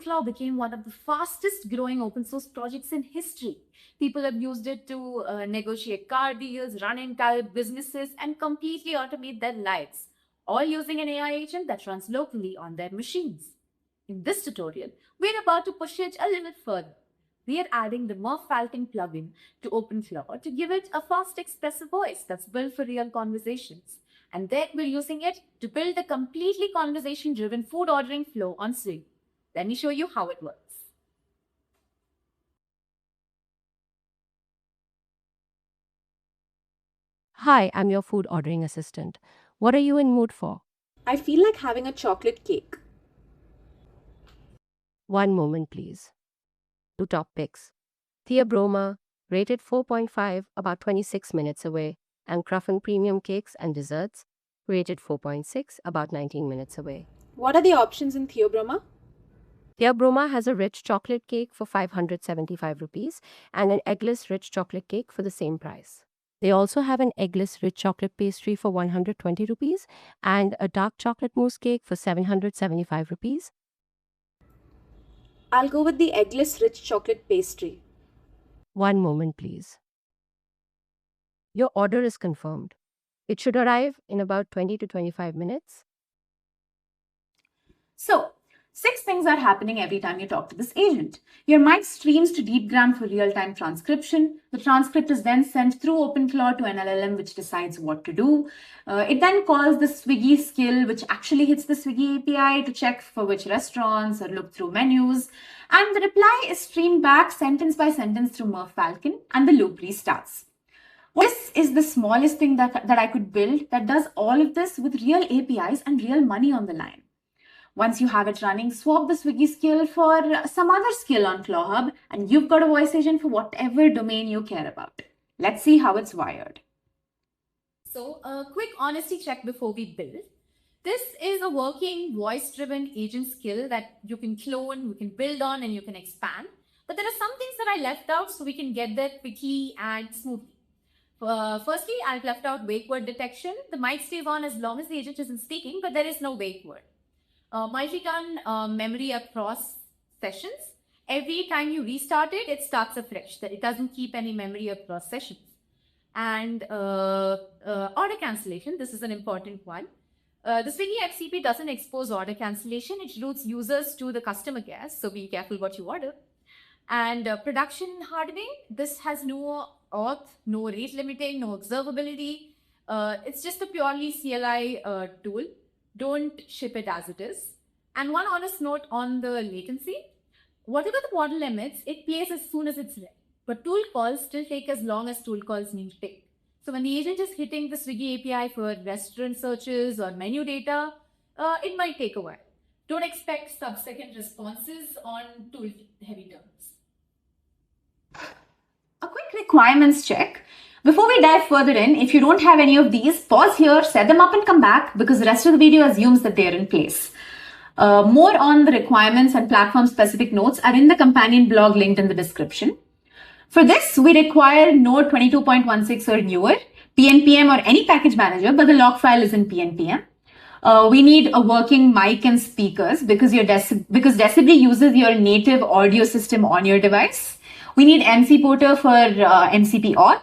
OpenClaw became one of the fastest growing open source projects in history. People have used it to negotiate car deals, run entire businesses, and completely automate their lives, all using an AI agent that runs locally on their machines. In this tutorial, we're about to push it a little further. We are adding the Merfalcon plugin to OpenClaw to give it a fast, expressive voice that's built for real conversations. And then we're using it to build a completely conversation-driven food ordering flow on Swiggy. Let me show you how it works. Hi, I'm your food ordering assistant. What are you in mood for? I feel like having a chocolate cake. One moment, please. 2 top picks. Theobroma, rated 4.5, about 26 minutes away, and Cruffin Premium Cakes and Desserts, rated 4.6, about 19 minutes away. What are the options in Theobroma? Theobroma has a rich chocolate cake for 575 rupees and an eggless rich chocolate cake for the same price. They also have an eggless rich chocolate pastry for 120 rupees and a dark chocolate mousse cake for 775 rupees. I'll go with the eggless rich chocolate pastry. One moment, please. Your order is confirmed. It should arrive in about 20 to 25 minutes. So, 6 things are happening every time you talk to this agent. Your mic streams to DeepGram for real-time transcription. The transcript is then sent through OpenClaw to an LLM which decides what to do. It then calls the Swiggy skill which actually hits the Swiggy API to check for which restaurants or look through menus. And the reply is streamed back sentence by sentence through Merfalcon and the loop restarts. This is the smallest thing that I could build that does all of this with real APIs and real money on the line. Once you have it running, swap the Swiggy skill for some other skill on ClawHub, and you've got a voice agent for whatever domain you care about. Let's see how it's wired. So, a quick honesty check before we build. This is a working voice-driven agent skill that you can clone, you can build on, and you can expand. But there are some things that I left out so we can get there quickly and smoothly. Firstly, I've left out wake word detection. The mic stays on as long as the agent isn't speaking, but there is no wake word. Multi-turn memory across sessions. Every time you restart it, it starts afresh. That it doesn't keep any memory across sessions. And order cancellation. This is an important one. The Swiggy FCP doesn't expose order cancellation. It routes users to the customer care. So be careful what you order. And production hardening. This has no auth, no rate limiting, no observability. It's just a purely CLI tool. Don't ship it as it is. And one honest note on the latency. Whatever the model emits, it plays as soon as it's ready. But tool calls still take as long as tool calls need to take. So when the agent is hitting the Swiggy API for restaurant searches or menu data, it might take a while. Don't expect sub-second responses on tool-heavy terms. A quick requirements check. Before we dive further in, if you don't have any of these, pause here, set them up and come back because the rest of the video assumes that they're in place. More on the requirements and platform-specific notes are in the companion blog linked in the description. For this, we require Node 22.16 or newer, PNPM or any package manager, but the log file is in PNPM. We need a working mic and speakers because Decibly uses your native audio system on your device. We need MC Porter for MCP auth.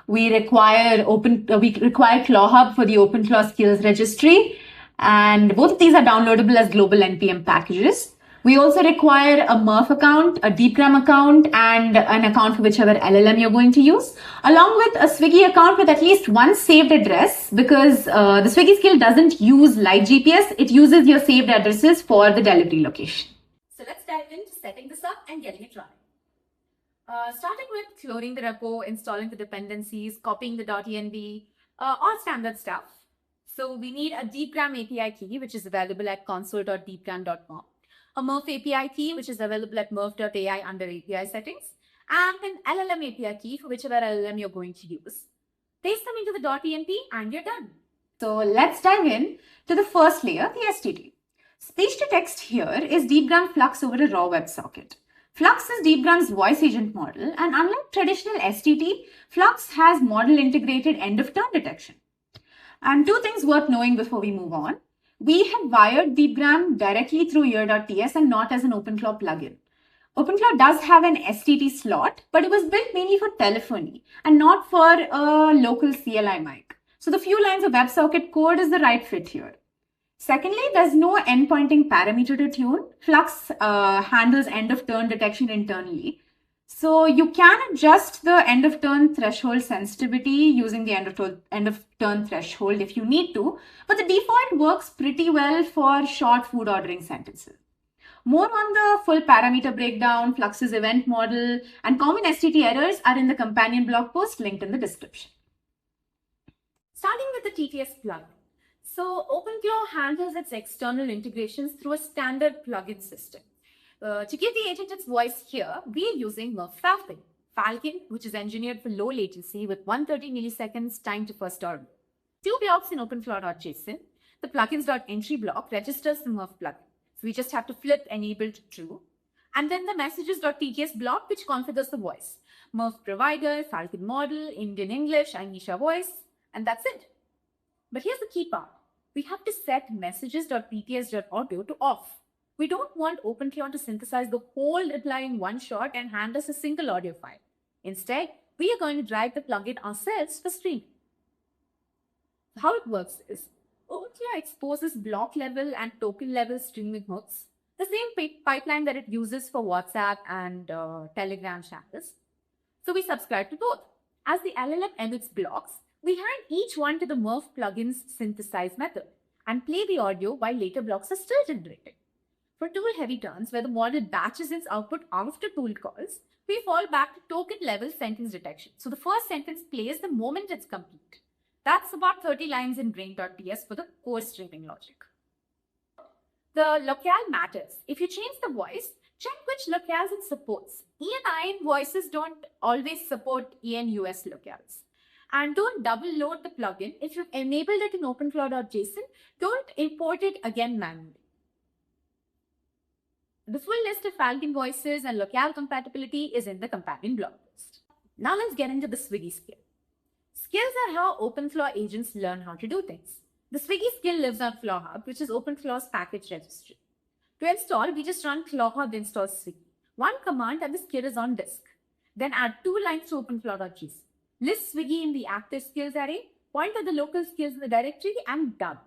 We require ClawHub for the OpenClaw skills registry, and both of these are downloadable as global NPM packages. We also require a Merf account, a DeepGram account, and an account for whichever LLM you're going to use, along with a Swiggy account with at least one saved address because the Swiggy skill doesn't use live GPS. It uses your saved addresses for the delivery location. So let's dive into setting this up and getting it running. Starting with cloning the repo, installing the dependencies, copying the .env, all standard stuff. So we need a DeepGram API key, which is available at console.deepgram.com, a Merf API key, which is available at merf.ai under API settings, and an LLM API key for whichever LLM you're going to use. Paste them into the .env and you're done. So let's dive in to the first layer, the STT. Speech to text here is DeepGram Flux over a raw WebSocket. Flux is DeepGram's voice agent model, and unlike traditional STT, Flux has model integrated end of turn detection. And 2 things worth knowing before we move on. We have wired DeepGram directly through ear.ts and not as an OpenClaw plugin. OpenClaw does have an STT slot, but it was built mainly for telephony and not for a local CLI mic. So the few lines of WebSocket code is the right fit here. Secondly, there's no endpointing parameter to tune. Flux handles end of turn detection internally. So you can adjust the end of turn threshold sensitivity using the end of turn threshold if you need to, but the default works pretty well for short food ordering sentences. More on the full parameter breakdown, Flux's event model, and common STT errors are in the companion blog post linked in the description. Starting with the TTS plugin. So OpenClaw handles its external integrations through a standard plugin system. To give the agent its voice here, we are using Murph Falcon. Falcon, which is engineered for low latency with 130 milliseconds time to first order. Two blocks in OpenClaw.json. The plugins.entry block registers the Murph plugin. So we just have to flip enable to true. And then the messages.tts block, which configures the voice. Murph provider, Falcon model, Indian English, Anisha voice, and that's it. But here's the key part. We have to set messages.pts.audio to off. We don't want OpenClaw to synthesize the whole reply in one shot and hand us a single audio file. Instead, we are going to drive the plugin ourselves for streaming. How it works is, OpenClaw exposes block level and token level streaming hooks, the same pipeline that it uses for WhatsApp and Telegram channels. So we subscribe to both. As the LLM emits blocks, we hand each one to the Murph plugin's synthesize method and play the audio while later blocks are still generated. For tool-heavy turns, where the model batches its output after tool calls, we fall back to token-level sentence detection. So the first sentence plays the moment it's complete. That's about 30 lines in brain.ts for the core streaming logic. The locale matters. If you change the voice, check which locales it supports. EN voices don't always support EN US locales. And don't double load the plugin. If you've enabled it in OpenClaw.json, don't import it again manually. The full list of Falcon voices and locale compatibility is in the companion blog post. Now let's get into the Swiggy skill. Skills are how OpenClaw agents learn how to do things. The Swiggy skill lives on ClawHub, which is OpenClaw's package registry. To install, we just run ClawHub install Swiggy. One command and the skill is on disk. Then add 2 lines to OpenClaw.json. List Swiggy in the active skills array, point at the local skills in the directory, and done.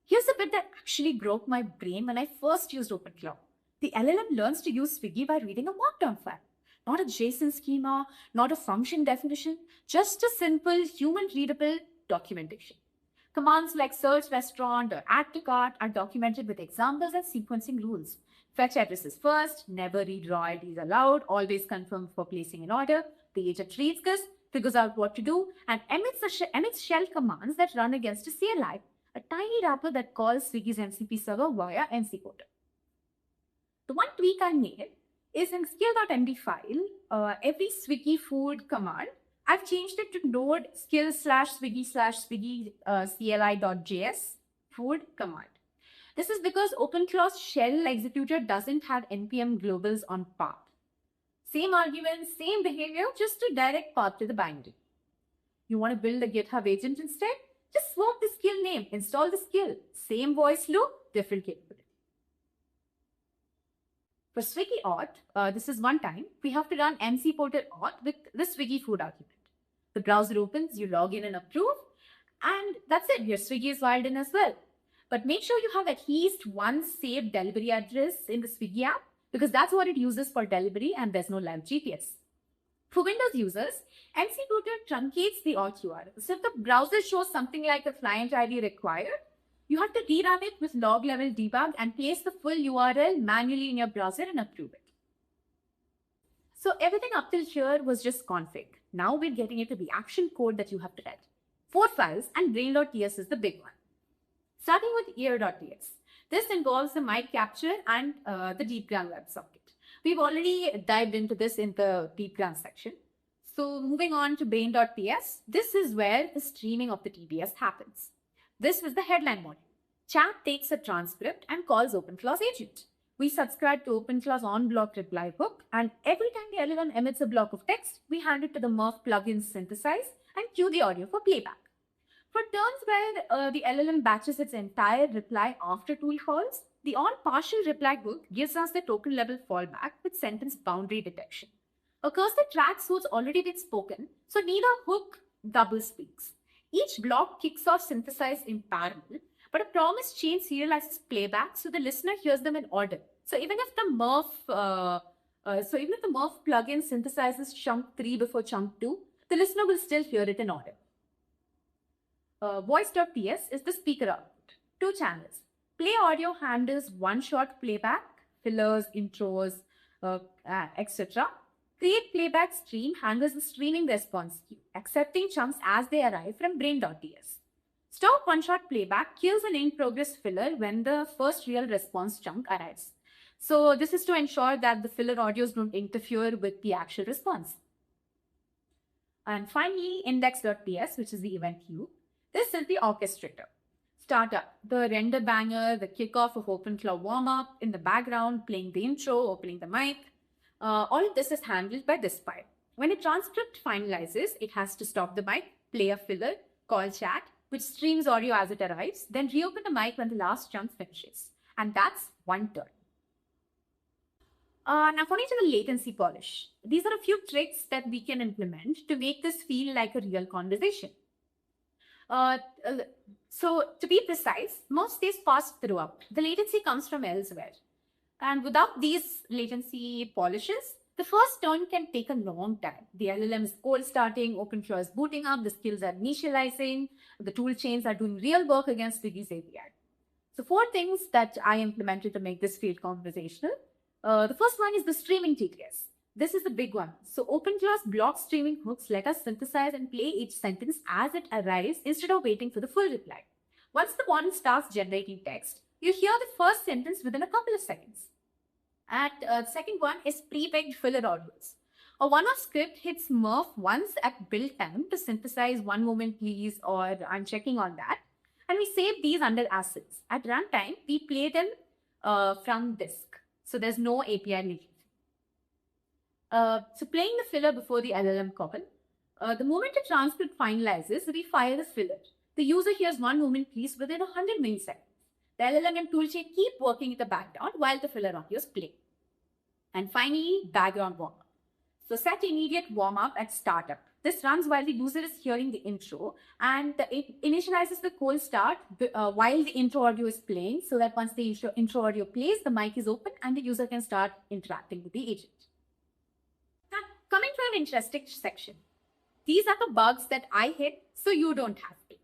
Here's the bit that actually broke my brain when I first used OpenClaw. The LLM learns to use Swiggy by reading a markdown file. Not a JSON schema, not a function definition, just a simple human-readable documentation. Commands like search restaurant or add to cart are documented with examples and sequencing rules. Fetch addresses first, never read raw IDs aloud, always confirm for placing an order. The agent reads this, figures out what to do, and emits shell commands that run against a CLI, a tiny wrapper that calls Swiggy's MCP server via NCPorter. The one tweak I made is in skill.md file, every Swiggy food command, I've changed it to node skill/swiggy/swiggy CLI.js food command. This is because OpenClaw's shell executor doesn't have npm globals on path. Same argument, same behavior, just to direct path to the binary. You want to build a GitHub agent instead? Just swap the skill name, install the skill. Same voice loop, different capability. For Swiggy auth, this is one time, we have to run mcporter auth with the Swiggy food argument. The browser opens, you log in and approve, and that's it. Your Swiggy is wired in as well. But make sure you have at least one saved delivery address in the Swiggy app, because that's what it uses for delivery and there's no live GPS. For Windows users, mcporter truncates the auth URL. So if the browser shows something like a client ID required, you have to rerun it with log level debug and place the full URL manually in your browser and approve it. So everything up till here was just config. Now we're getting into the action code that you have to write. 4 files and brain.ts is the big one. Starting with ear.ts. This involves the mic capture and the DeepGram WebSocket. We've already dived into this in the DeepGram section. So moving on to brain.ts, this is where the streaming of the TBS happens. This is the headline module. Chat takes a transcript and calls OpenClaw's agent. We subscribe to OpenClaw's on-block reply hook, and every time the LLM emits a block of text, we hand it to the Murph plugin synthesize and cue the audio for playback. For turns where the LLM batches its entire reply after tool calls, the on partial reply hook gives us the token level fallback with sentence boundary detection. Occurs that tracks what's already been spoken, so neither hook double speaks. Each block kicks off synthesize in parallel, but a promise chain serializes playback so the listener hears them in order. So even if the Murph plugin synthesizes chunk 3 before chunk 2, the listener will still hear it in order. Voice.ts is the speaker output. 2 channels. Play audio handles one-shot playback, fillers, intros, etc. Create playback stream handles the streaming response queue, accepting chunks as they arrive from brain.ts. Stop one-shot playback kills an in-progress filler when the first real response chunk arrives. So this is to ensure that the filler audios don't interfere with the actual response. And finally, index.ts, which is the event queue. This is the orchestrator. Startup, the render banger, the kickoff of OpenClaw warm-up, in the background, playing the intro, opening the mic. All of this is handled by this file. When a transcript finalizes, it has to stop the mic, play a filler, call chat, which streams audio as it arrives, then reopen the mic when the last chunk finishes. And that's one turn. Now coming to the latency polish. These are a few tricks that we can implement to make this feel like a real conversation. So to be precise, most stays fast throughout. The latency comes from elsewhere. And without these latency polishes, the first turn can take a long time. The LLM is cold starting, OpenClaw is booting up, the skills are initializing, the tool chains are doing real work against Swiggy's API. So 4 things that I implemented to make this feel conversational. The first one is the streaming TTS. This is the big one. So OpenClaw's block streaming hooks let us synthesize and play each sentence as it arrives instead of waiting for the full reply. Once the model starts generating text, you hear the first sentence within a couple of seconds. And the second one is pre-pegged filler audios. A one-off script hits Murph once at build time to synthesize one moment please or I'm checking on that. And we save these under assets. At runtime, we play them from disk. So there's no API latency. So playing the filler before the LLM call, the moment a transcript finalizes, we fire the filler. The user hears one moment please within 100 milliseconds. The LLM and toolchain keep working in the background while the filler audios play. And finally, background warm-up. So set immediate warm-up at startup. This runs while the user is hearing the intro and it initializes the cold start while the intro audio is playing so that once the intro audio plays, the mic is open and the user can start interacting with the agent. Now, coming to an interesting section. These are the bugs that I hit so you don't have to.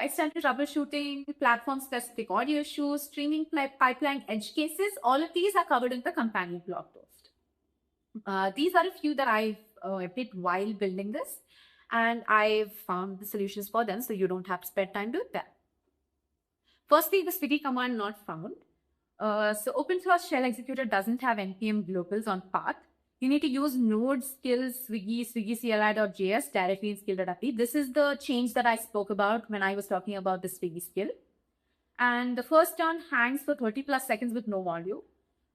Extended troubleshooting, platform-specific audio issues, streaming pipeline edge cases, all of these are covered in the companion blog post. These are a few that I've hit while building this, and I've found the solutions for them so you don't have to spend time doing that. Firstly, the Swiggy command not found. So OpenClaw shell executor doesn't have npm globals on path. You need to use node skills swiggy CLI.js directly in skill.api. This is the change that I spoke about when I was talking about the Swiggy skill. And the first turn hangs for 30 plus seconds with no audio.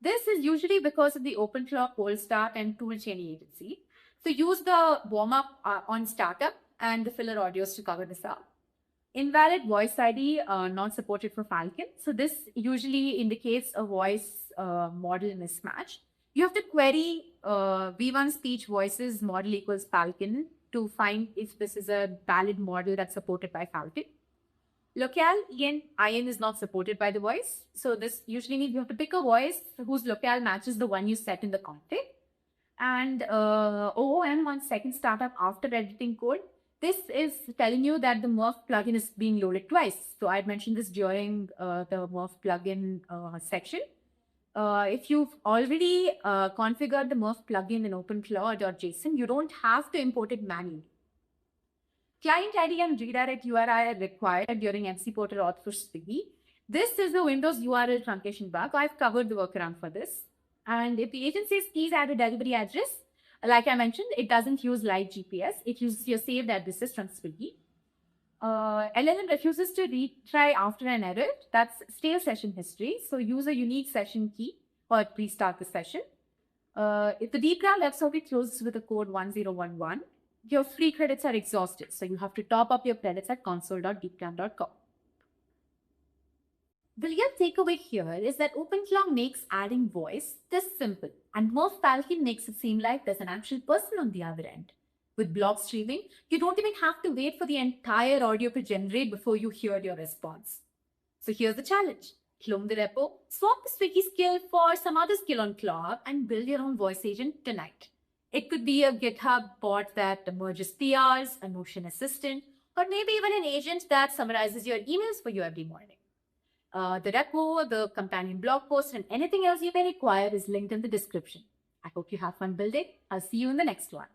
This is usually because of the OpenClaw cold start and toolchain latency. So use the warm-up on startup and the filler audios to cover this up. Invalid voice ID not supported for Falcon. So this usually indicates a voice model mismatch. You have to query V1 speech voices model equals Falcon to find if this is a valid model that's supported by Falcon. Locale IN is not supported by the voice. So this usually means you have to pick a voice whose locale matches the one you set in the config. And OOM on second startup after editing code. This is telling you that the Murph plugin is being loaded twice. So I mentioned this during the Murph plugin section. If you've already configured the Murph plugin in OpenClaw.json, you don't have to import it manually. Client ID and redirect URI are required during MC Portal auth for Swiggy. This is a Windows URL truncation bug. I've covered the workaround for this. And if the agent says please add a delivery address, like I mentioned, it doesn't use live GPS. It uses your saved addresses from Swiggy. LLM refuses to retry after an error. That's stale session history. So use a unique session key or restart the session. If the deep ground WebSocket closes with a code 1011, your free credits are exhausted, so you have to top up your credits at console.deepgram.com. The real takeaway here is that OpenClaw makes adding voice this simple, and Murph Falcon makes it seem like there's an actual person on the other end. With block streaming, you don't even have to wait for the entire audio to generate before you hear your response. So here's the challenge. Clone the repo, swap the Swiggy skill for some other skill on Claw, and build your own voice agent tonight. It could be a GitHub bot that merges PRs, a Notion assistant, or maybe even an agent that summarizes your emails for you every morning. The repo, the companion blog post, and anything else you may require is linked in the description. I hope you have fun building. I'll see you in the next one.